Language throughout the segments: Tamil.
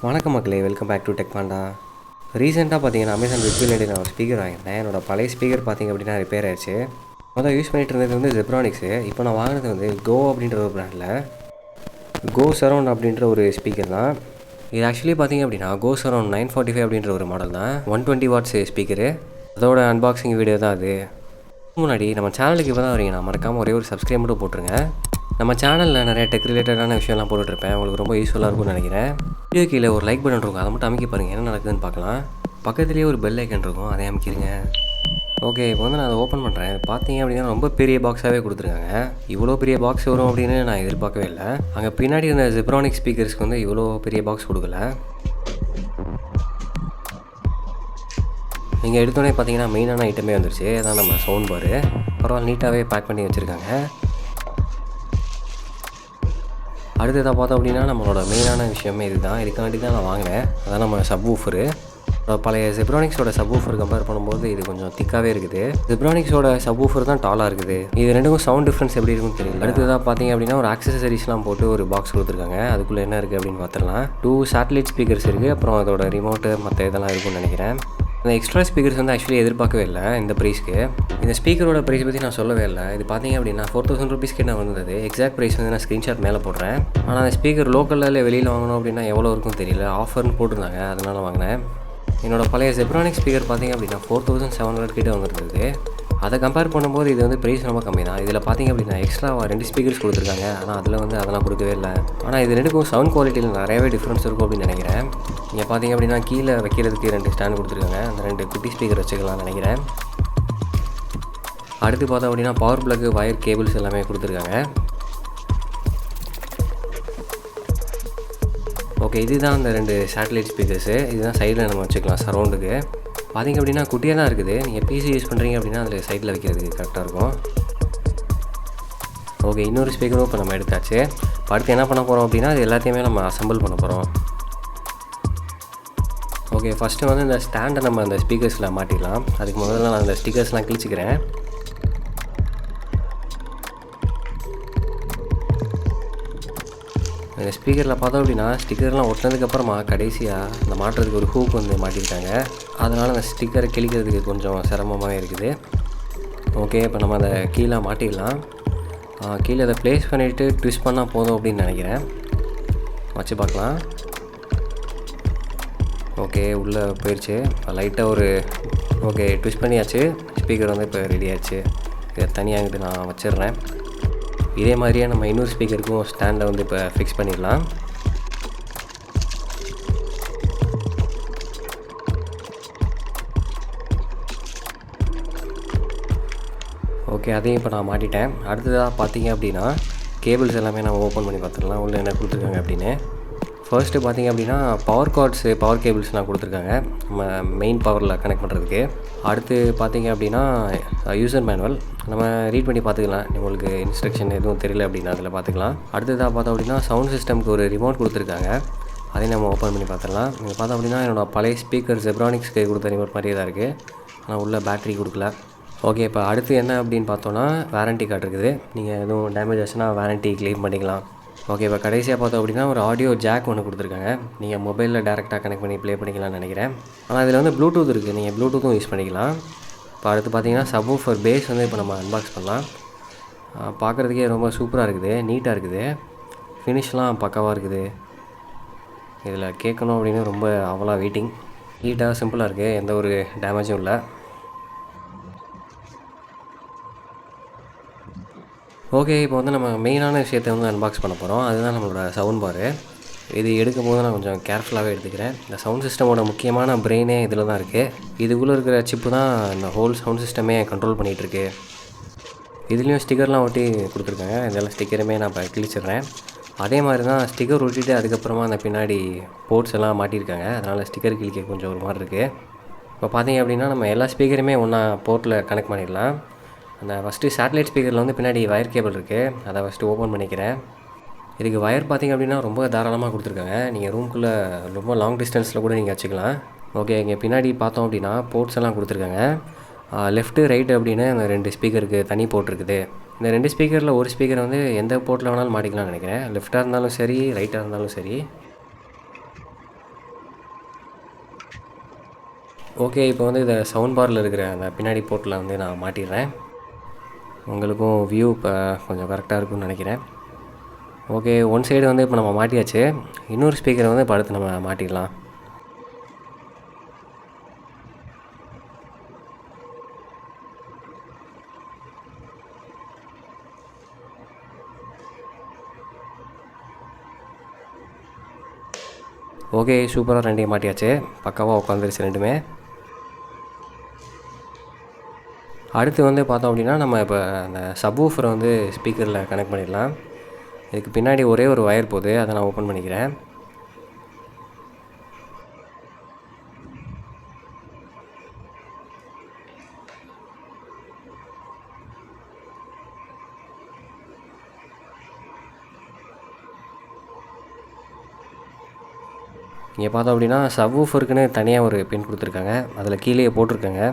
வணக்கம் மக்களே, welcome back to Tech Panda. ரீசெண்டாக பார்த்தீங்கன்னா அமேசான் வெப்சைட்லேயே நான் ஒரு ஸ்பீக்கர் வாங்கியிருந்தேன். என்னோடய பழைய ஸ்பீக்கர் பார்த்திங்க அப்படின்னா ரிப்பேர் ஆயிடுச்சு. முதல்ல யூஸ் பண்ணிகிட்டு இருந்தது வந்து ஜெப்ரானிக்ஸு. இப்போ நான் வாங்கினது வந்து கோ அப்படின்ற ஒரு பிராண்டில் GoSurround அப்படின்ற ஒரு ஸ்பீக்கர் தான். இது ஆக்சுவலி பார்த்திங்க அப்படின்னா GoSurround 945 அப்படின்ற ஒரு மாடல் தான். 120 வாட்ஸ் ஸ்பீக்கரு. அதோட அன்பாக்சிங் வீடியோ தான் அது. முன்னாடி நம்ம சேனலுக்கு இப்போ தான் வரீங்கன்னா மறக்காமல் ஒரே ஒரு சப்ஸ்கிரைப் மட்டும் போட்டுருங்க. நம்ம சேனலில் நிறைய டெக் ரிலேட்டடான விஷயம்லாம் போட்டுட்ருப்பேன். உங்களுக்கு ரொம்ப யூஸ்ஃபுல்லாக இருக்கும்னு நினைக்கிறேன். வீடியோ கீழே ஒரு லைக் பட்டன் இருக்கும், அதை மட்டும் அமைக்க பாருங்கள், என்ன நடக்குதுன்னு பார்க்கலாம். பக்கத்துலேயே ஒரு பெல் ஐக்கன் இருக்கும், அதை அமைக்கிறீங்க. ஓகே, இப்போ வந்து நான் அதை ஓப்பன் பண்ணுறேன். பார்த்தீங்க அப்படின்னா ரொம்ப பெரிய பாக்ஸாகவே கொடுத்துருக்காங்க. இவ்வளோ பெரிய பாக்ஸ் வரும் அப்படின்னு நான் எதிர்பார்க்கவே இல்லை. அங்கே பின்னாடி இருந்த ஜெப்ரானிக் ஸ்பீக்கர்ஸ்க்கு வந்து இவ்வளோ பெரிய பாக்ஸ் கொடுக்கல. நீங்கள் எடுத்தோடனே பார்த்தீங்கன்னா மெயினான ஐட்டமே வந்துருச்சு. அதான் நம்ம சவுண்ட் பாரு. பரவாயில்ல, நீட்டாகவே பேக் பண்ணி வச்சுருக்காங்க. அடுத்ததாக பார்த்தோம் அப்படின்னா நம்மளோட மெயினான விஷயமே இது தான். இதுக்காண்டி தான் நான் வாங்கினேன். அதான் நம்ம சப்வூஃபரு. பழைய ஜெப்ரானிக்ஸோட சப்வூஃபர் கம்பேர் பண்ணும்போது இது கொஞ்சம் திக்காகவே இருக்குது. ஜெப்ரானிக்ஸோட சப்வூஃபர் தான் டாலாக இருக்குது. இது ரெண்டுக்கும் சவுண்ட் டிஃப்ரென்ஸ் எப்படி இருக்குன்னு தெரியல. அடுத்ததாக பார்த்தீங்க அப்படின்னா ஒரு ஆக்சசரிஸ்லாம் போட்டு ஒரு பாக்ஸ் கொடுத்துருக்காங்க. அதுக்குள்ளே என்ன இருக்குது அப்படின்னு பார்த்துடலாம். 2 சேட்டலைட் ஸ்பீக்கர்ஸ் இருக்குது. அப்புறம் அதோட ரிமோட்டு மற்ற இதெல்லாம் இருக்குன்னு நினைக்கிறேன். இந்த எக்ஸ்ட்ரா ஸ்பீக்கர்ஸ் வந்து ஆக்சுவலி எதிர்பார்க்கவே இல்லை இந்த ப்ரைஸ்க்கு. இந்த ஸ்பீக்கரோட ப்ரைஸ் பற்றி நான் சொல்லவே இல்லை. இது பார்த்தீங்க அப்படின்னா 4000 ருபீஸ்க்கு நான் வந்தது. எக்ஸாக்ட் ப்ரைஸ் வந்து நான் ஸ்க்ரீன்ஷாட் மேலே போடுறேன். ஆனால் அந்த ஸ்பீக்கர் லோக்கலில் வெளியில் வாங்கணும் அப்படின்னா எவ்வளோ இருக்குன்னு தெரியல. ஆஃபர்னு போட்டிருந்தாங்க, அதனால் வாங்கினேன். என்னோட பழைய ஜெப்ரானிக் ஸ்பீக்கர் பார்த்தீங்க அப்படின்னா 4700 கிட்டே வந்துருந்தது. அதை கம்பேர் பண்ணும்போது இது வந்து ப்ரைஸ் ரொம்ப கம்மி தான். இதில் பார்த்தீங்க அப்படின்னா எக்ஸ்ட்ரா 2 ஸ்பீக்கர்ஸ் கொடுத்துருக்காங்க. ஆனால் அதில் வந்து அதெல்லாம் கொடுக்கவே இல்லை. ஆனால் இது ரெண்டுக்கும் சவுண்ட் குவாலிட்டியில் நிறையவே டிஃப்ரென்ஸ் இருக்கும் அப்படின்னு நினைக்கிறேன். நீங்கள் பார்த்தீங்க அப்படின்னா கீழே வைக்கிறதுக்கு 2 ஸ்டாண்ட் கொடுத்துருக்காங்க. அந்த 2 குட்டி ஸ்பீக்கர் வச்சுக்கலாம்னு நினைக்கிறேன். அடுத்து பார்த்தோம் அப்படின்னா பவர் ப்ளக்கு, வயர், கேபிள்ஸ் எல்லாமே கொடுத்துருக்காங்க. ஓகே, இதுதான் அந்த 2 சேட்டலைட் ஸ்பீக்கர்ஸு. இதுதான் சைடில் நம்ம வச்சுக்கலாம் சரௌண்டுக்கு. பார்த்திங்க அப்படின்னா குட்டியாக தான் இருக்குது. நீங்கள் பிசி யூஸ் பண்ணுறீங்க அப்படின்னா அதில் சைடில் வைக்கிறதுக்கு கரெக்டாக இருக்கும். ஓகே, இன்னொரு ஸ்பீக்கரும் இப்போ நம்ம எடுத்தாச்சு. அடுத்து என்ன பண்ண போகிறோம் அப்படின்னா அது எல்லாத்தையுமே நம்ம அசம்பிள் பண்ண போகிறோம். ஓகே, ஃபஸ்ட்டு வந்து இந்த ஸ்டாண்டை நம்ம அந்த ஸ்பீக்கர்ஸில் மாட்டிடலாம். அதுக்கு முதல்ல நான் அந்த ஸ்டிக்கர்ஸ்லாம் கிழிச்சிக்கிறேன். இந்த ஸ்பீக்கரில் பார்த்தோம் அப்படின்னா ஸ்டிக்கர்லாம் ஒட்டினதுக்கப்புறமா கடைசியாக இந்த மாட்டுறதுக்கு ஒரு ஹூக் வந்து மாட்டியிருக்காங்க. அதனால் அந்த ஸ்டிக்கரை கிழிக்கிறதுக்கு கொஞ்சம் சிரமமாக இருக்குது. ஓகே, இப்போ நம்ம அதை கீழே மாட்டிடலாம். கீழே அதை ப்ளேஸ் பண்ணிவிட்டு ட்விஸ்ட் பண்ணால் போதும் அப்படின்னு நினைக்கிறேன். வச்சு பார்க்கலாம். ஓகே, உள்ளே போயிடுச்சு. லைட்டாக ஒரு ஓகே ட்விஸ்ட் பண்ணியாச்சு. ஸ்பீக்கர் வந்து இப்போ ரெடி ஆச்சு. இதை தனியாகிட்டு நான் வச்சிடுறேன். இதே மாதிரியே நம்ம இன்னொரு ஸ்பீக்கருக்கும் ஸ்டாண்டை வந்து இப்போ ஃபிக்ஸ் பண்ணிடலாம். ஓகே, அதையும் இப்போ நான் மாட்டிட்டேன். அடுத்ததாக பார்த்தீங்க அப்படின்னா கேபிள்ஸ் எல்லாமே நம்ம ஓப்பன் பண்ணி பார்த்துடலாம் உள்ளே என்ன கொடுத்துருக்காங்க அப்படின்னு. ஃபர்ஸ்ட்டு பார்த்திங்க அப்படின்னா பவர் கார்ட்ஸு, பவர் கேபிள்ஸ்லாம் கொடுத்துருக்காங்க நம்ம மெயின் பவரில் கனெக்ட் பண்ணுறதுக்கு. அடுத்து பார்த்திங்க அப்படின்னா யூசர் மேனுவல் நம்ம ரீட் பண்ணி பார்த்துக்கலாம். உங்களுக்கு இன்ஸ்ட்ரக்ஷன் எதுவும் தெரியல அப்படின்னா அதில் பார்த்துக்கலாம். அடுத்ததாக பார்த்தோம் அப்படின்னா சவுண்ட் சிஸ்டம்க்கு ஒரு ரிமோட் கொடுத்துருக்காங்க. அதையும் நம்ம ஓப்பன் பண்ணி பார்த்துடலாம். நீங்கள் பார்த்தோம் அப்படின்னா என்னோடய பழைய ஸ்பீக்கர் ஜெப்ரானிக்ஸ்க்கு கொடுத்த ரிமோட் மாதிரியே தான் இருக்குது. ஆனால் உள்ள பேட்டரி கொடுக்கல. ஓகே, இப்போ அடுத்து என்ன அப்படின்னு பார்த்தோன்னா வாரண்ட்டி கார்டு இருக்குது. நீங்கள் எதுவும் டேமேஜ் ஆச்சுன்னா வாரண்ட்டி க்ளைம் பண்ணிக்கலாம். ஓகே, இப்போ கடைசியாக பார்த்தோம் அப்படின்னா ஒரு ஆடியோ ஜாக் ஒன்று கொடுத்துருக்காங்க. நீங்கள் மொபைலில் டேரெக்டாக கனெக்ட் பண்ணி ப்ளே பண்ணிக்கலாம்னு நினைக்கிறேன். ஆனால் இதில் வந்து ப்ளூடூத் இருக்குது. நீங்கள் ப்ளூடூத்தும் யூஸ் பண்ணிக்கலாம். இப்போ அடுத்து பார்த்தீங்கன்னா சப்வூஃபர் பேஸ் வந்து இப்போ நம்ம அன்பாக்ஸ் பண்ணலாம். பார்க்குறதுக்கே ரொம்ப சூப்பராக இருக்குது, நீட்டாக இருக்குது, ஃபினிஷ்லாம் பக்காவாக இருக்குது. இதில் கேட்கணும் அப்படின்னு ரொம்ப அவ்வளோ வெயிட்டிங். நீட்டாக சிம்பிளாக இருக்குது, எந்த ஒரு டேமேஜும் இல்லை. ஓகே, இப்போ வந்து நம்ம மெயினான விஷயத்தை வந்து அன்பாக்ஸ் பண்ண போகிறோம். அதுதான் நம்மளோட சவுண்ட் பாரு. இது எடுக்கும் போது நான் கொஞ்சம் கேர்ஃபுல்லாகவே எடுத்துக்கிறேன். இந்த சவுண்ட் சிஸ்டமோட முக்கியமான பிரெயினே இதில் தான் இருக்குது. இதுக்குள்ளே இருக்கிற சிப்பு தான் இந்த ஹோல் சவுண்ட் சிஸ்டமே கண்ட்ரோல் பண்ணிகிட்ருக்கு. இதுலேயும் ஸ்டிக்கர்லாம் ஒட்டி கொடுத்துருக்காங்க. இதெல்லாம் ஸ்டிக்கருமே நான் இப்போ கிழிச்சிடுறேன். அதே மாதிரி தான் ஸ்டிக்கர் ஒட்டிட்டு அதுக்கப்புறமா அந்த பின்னாடி போர்ட்ஸ் எல்லாம் மாட்டியிருக்காங்க. அதனால் ஸ்டிக்கர் கிழிக்க கொஞ்சம் ஒரு மாதிரி இருக்குது. இப்போ பார்த்தீங்க அப்படின்னா நம்ம எல்லா ஸ்பீக்கருமே ஒன்றா போர்ட்டில் கனெக்ட் பண்ணிடலாம். அந்த ஃபஸ்ட்டு சேட்டலைட் ஸ்பீக்கரில் வந்து பின்னாடி வயர் கேபிள் இருக்குது. அதை ஃபஸ்ட்டு ஓப்பன் பண்ணிக்கிறேன். இதுக்கு வயர் பார்த்திங்க அப்படின்னா ரொம்ப தாராளமாக கொடுத்துருக்காங்க. நீங்கள் ரூம்குள்ளே ரொம்ப லாங் டிஸ்டன்ஸில் கூட நீங்கள் வச்சுக்கலாம். ஓகே, இங்கே பின்னாடி பார்த்தோம் அப்படின்னா போர்ட்ஸ் எல்லாம் கொடுத்துருக்காங்க. லெஃப்ட்டு ரைட்டு அப்படின்னு அந்த 2 ஸ்பீக்கருக்கு தனி போர்ட் இருக்குது. இந்த 2 ஸ்பீக்கரில் ஒரு ஸ்பீக்கர் வந்து எந்த போர்ட்டில் வேணாலும் மாட்டிக்கலாம்னு நினைக்கிறேன். லெஃப்ட்டாக இருந்தாலும் சரி, ரைட்டாக இருந்தாலும் சரி. ஓகே, ஓகே, இப்போ வந்து இதை சவுண்ட் பாரில் இருக்கிற அந்த பின்னாடி போர்ட்டில் வந்து நான் மாட்டிடுறேன். உங்களுக்கும் வியூ இப்போ கொஞ்சம் கரெக்டாக இருக்கும்னு நினைக்கிறேன். ஓகே, ஒன் சைடு வந்து இப்போ நம்ம மாட்டியாச்சு. இன்னொரு ஸ்பீக்கரை வந்து இப்போ அடுத்து நம்ம மாட்டிடலாம். ஓகே, சூப்பராக ரெண்டையும் மாட்டியாச்சு. பக்காவாக உட்காந்துருச்சு ரெண்டுமே. அடுத்து வந்து பார்த்தோம் அப்படின்னா நம்ம இப்போ அந்த சப்வூஃபரை வந்து ஸ்பீக்கரில் கனெக்ட் பண்ணிடலாம். இதுக்கு பின்னாடி ஒரே ஒரு ஒயர் போகுது, அதை நான் ஓப்பன் பண்ணிக்கிறேன். இங்கே பார்த்தோம் அப்படின்னா சப்வூஃபருக்குன்னு தனியாக ஒரு பின் கொடுத்துருக்காங்க. அதில் கீழே போட்டிருக்காங்க.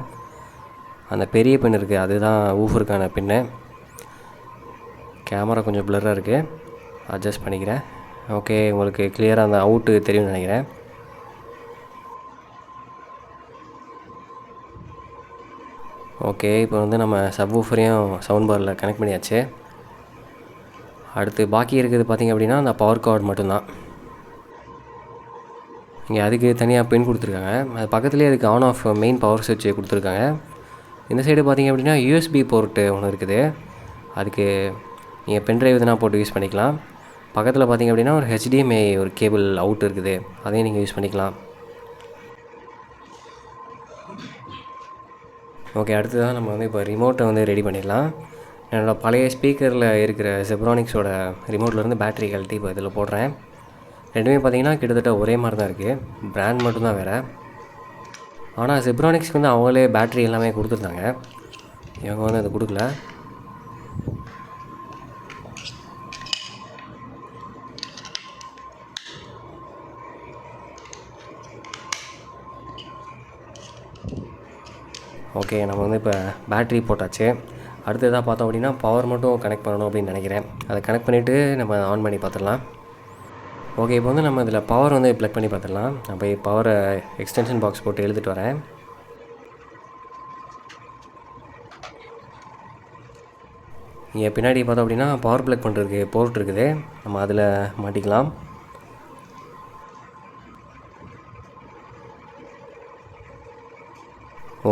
அந்த பெரிய பின் இருக்குது, அதுதான் ஊஃபருக்கான பின்னு. கேமரா கொஞ்சம் பிளராக இருக்குது, அட்ஜஸ்ட் பண்ணிக்கிறேன். ஓகே, உங்களுக்கு கிளியராக அந்த அவுட்டு தெரியும்னு நினைக்கிறேன். ஓகே, இப்போ வந்து நம்ம சப்வூஃபரையும் சவுண்ட் பாரில் கனெக்ட் பண்ணியாச்சு. அடுத்து பாக்கி இருக்குது பார்த்திங்க அப்படின்னா அந்த பவர் கார்டு மட்டும்தான். இங்கே அதுக்கு தனியாக பின் கொடுத்துருக்காங்க. அது பக்கத்துலேயே அதுக்கு ஆன் ஆஃப் மெயின் பவர் சுவிட்ச் கொடுத்துருக்காங்க. இந்த சைடு பார்த்திங்க அப்படின்னா யூஎஸ்பி போர்ட்டு ஒன்று இருக்குது. அதுக்கு நீங்கள் பென்ட்ரைவ் எதுனா போட்டு யூஸ் பண்ணிக்கலாம். பக்கத்தில் பார்த்திங்க அப்படின்னா ஒரு HDMI ஒரு கேபிள் அவுட் இருக்குது, அதையும் நீங்கள் யூஸ் பண்ணிக்கலாம். ஓகே, அடுத்து தான் நம்ம வந்து இப்போ ரிமோட்டை வந்து ரெடி பண்ணிடலாம். என்னோடய பழைய ஸ்பீக்கரில் இருக்கிற ஜெப்ரானிக்ஸோட ரிமோட்லேருந்து பேட்டரி கழட்டி இப்போ இதில் போடுறேன். ரெண்டுமே பார்த்திங்கன்னா கிட்டத்தட்ட ஒரே மாதிரி தான் இருக்குது, பிராண்ட் மட்டும்தான் வேறு. ஆனால் ஜெப்ரானிக்ஸ்க்கு வந்து அவங்களே பேட்ரி எல்லாமே கொடுத்துருந்தாங்க, இவங்க வந்து அது கொடுக்கல. ஓகே, நம்ம வந்து இப்போ பேட்ரி போட்டாச்சு. அடுத்ததாக பார்த்தோம் அப்படின்னா பவர் மட்டும் கனெக்ட் பண்ணணும் அப்படின்னு நினைக்கிறேன். அதை கனெக்ட் பண்ணிவிட்டு நம்ம ஆன் பண்ணி பார்த்துடலாம். ஓகே, இப்போ வந்து நம்ம இதில் பவர் வந்து ப்ளக் பண்ணி பார்த்துடலாம். நான் போய் பவரை எக்ஸ்டென்ஷன் பாக்ஸ் போட்டு எழுதிட்டு வரேன். இங்கே பின்னாடி பார்த்தோம் அப்படின்னா பவர் ப்ளக் பண்ணுறதுக்கு போர்ட் இருக்குது, நம்ம அதில் மாட்டிக்கலாம்.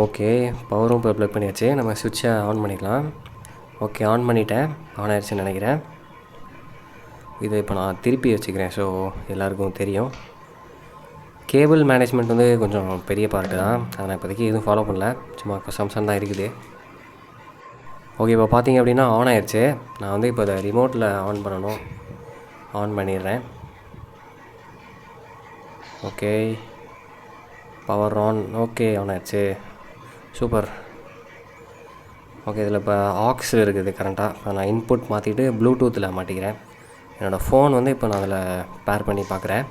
ஓகே, பவரும் இப்போ ப்ளக் பண்ணியாச்சு. நம்ம சுவிட்சை ஆன் பண்ணிக்கலாம். ஓகே, ஆன் பண்ணிட்டேன், ஆன் ஆயிடுச்சுன்னு நினைக்கிறேன். இதை இப்போ நான் திருப்பி வச்சுக்கிறேன், ஸோ எல்லாருக்கும் தெரியும். கேபிள் மேனேஜ்மெண்ட் வந்து கொஞ்சம் பெரிய பார்ட்டு தான், அதை நான் இப்போதைக்கு எதுவும் ஃபாலோ பண்ணல, சும்மா இப்போ சம்சன் தான் இருக்குது. ஓகே, இப்போ பார்த்தீங்க அப்படின்னா ஆன் ஆயிடுச்சு. நான் வந்து இப்போ அதை ரிமோட்டில் ஆன் பண்ணணும், ஆன் பண்ணிடுறேன். Okay, power on. Okay, on ஆயிடுச்சு, சூப்பர். ஓகே, இதில் இப்போ ஆக்ஸ் இருக்குது கரண்ட்டாக. நான் இன்புட் மாற்றிட்டு ப்ளூடூத்தில் மாட்டிக்கிறேன். என்னோடய ஃபோன் வந்து இப்போ நான் அதில் பேர் பண்ணி பார்க்குறேன்.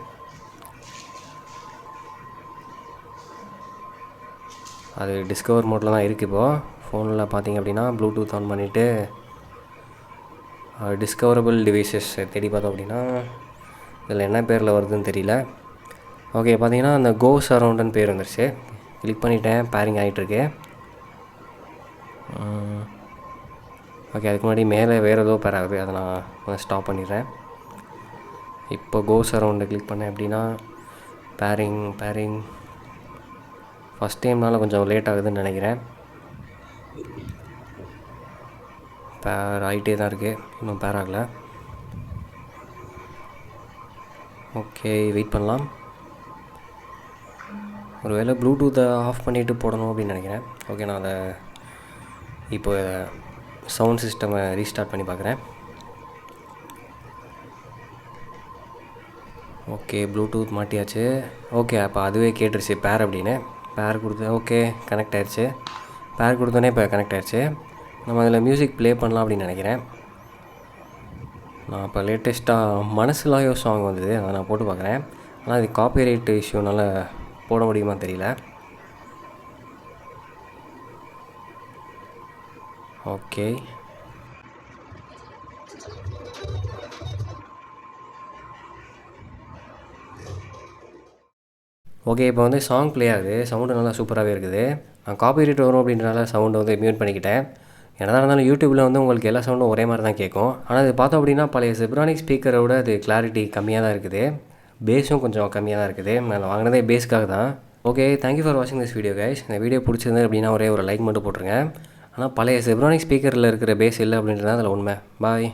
அது டிஸ்கவர் மோட்டில் தான் இருக்குது. இப்போது ஃபோனில் பார்த்திங்க அப்படின்னா ப்ளூடூத் ஆன் பண்ணிவிட்டு டிஸ்கவரபிள் டிவைசஸ் தேடி பார்த்தோம் அப்படின்னா இதில் என்ன பேரில் வருதுன்னு தெரியல. ஓகே, பார்த்திங்கன்னா அந்த GoSurroundன்னு பேர் வந்துருச்சு. கிளிக் பண்ணிவிட்டேன், பேரிங் ஆகிட்டுருக்கு. ஓகே, அதுக்கு முன்னாடி மேலே வேறு ஏதோ பேர் ஆகுது, அதை நான் ஸ்டாப் பண்ணிடுறேன். இப்போ GoSurround கிளிக் பண்ணேன் அப்படின்னா பேரிங் ஃபஸ்ட் டைம்னால கொஞ்சம் லேட் ஆகுதுன்னு நினைக்கிறேன். பேர் ஆகிட்டே தான் இருக்குது, இன்னும் பேர் ஆகலை. ஓகே, வெயிட் பண்ணலாம். ஒரு வேளை ப்ளூடூத்தை ஆஃப் பண்ணிவிட்டு போடணும் அப்படின்னு நினைக்கிறேன். ஓகே, நான் அதை இப்போ சவுண்ட் சிஸ்டமை ரீஸ்டார்ட் பண்ணி பார்க்குறேன். Okay, Bluetooth மாட்டியாச்சு. ஓகே, அப்போ அதுவே கேட்டுருச்சு பேர் அப்படின்னு. பேர் கொடுத்து ஓகே கனெக்ட் ஆகிடுச்சு. பேர் கொடுத்தோன்னே இப்போ கனெக்ட் ஆகிடுச்சு. நம்ம அதில் மியூசிக் ப்ளே பண்ணலாம் அப்படின்னு நினைக்கிறேன். நான் இப்போ லேட்டஸ்ட்டாக மனசுலாயோ சாங் வந்தது, அதை நான் போட்டு பார்க்குறேன். ஆனால் அது காப்பிரைட் இஷ்யூனால் போட முடியுமா தெரியல. ஓகே, ஓகே, இப்போ வந்து சாங் ப்ளே ஆகுது. சவுண்டு நல்லா சூப்பராகவே இருக்குது. நான் காப்பிரைட் வரும் அப்படின்றனால சவுண்டை வந்து மியூட் பண்ணிக்கிட்டேன். என்னதான் இருந்தாலும் யூடியூப்பில் வந்து உங்களுக்கு எல்லா சவுண்டும் ஒரே மாதிரி தான் கேட்கும். ஆனால் இது பார்த்தோம் அப்படின்னா பழைய செப்ரானிக் ஸ்பீக்கரை விட அது கிளாரிட்டி கம்மியாக தான் இருக்குது. பேஸும் கொஞ்சம் கம்மியாக தான் இருக்குது. நான் வாங்கினதே பேஸ்க்காக தான். ஓகே, தேங்க்யூ ஃபார் வாட்சிங் திஸ் வீடியோ கைஸ். இந்த வீடியோ பிடிச்சிருந்து அப்படின்னா ஒரே ஒரு லைக் மட்டும் போட்டுருங்க. ஆனால் பழைய செப்ரானிக் ஸ்பீக்கரில் இருக்கிற பேஸ் இல்லை அப்படின்றது தான் அதில் உண்மை. பாய்.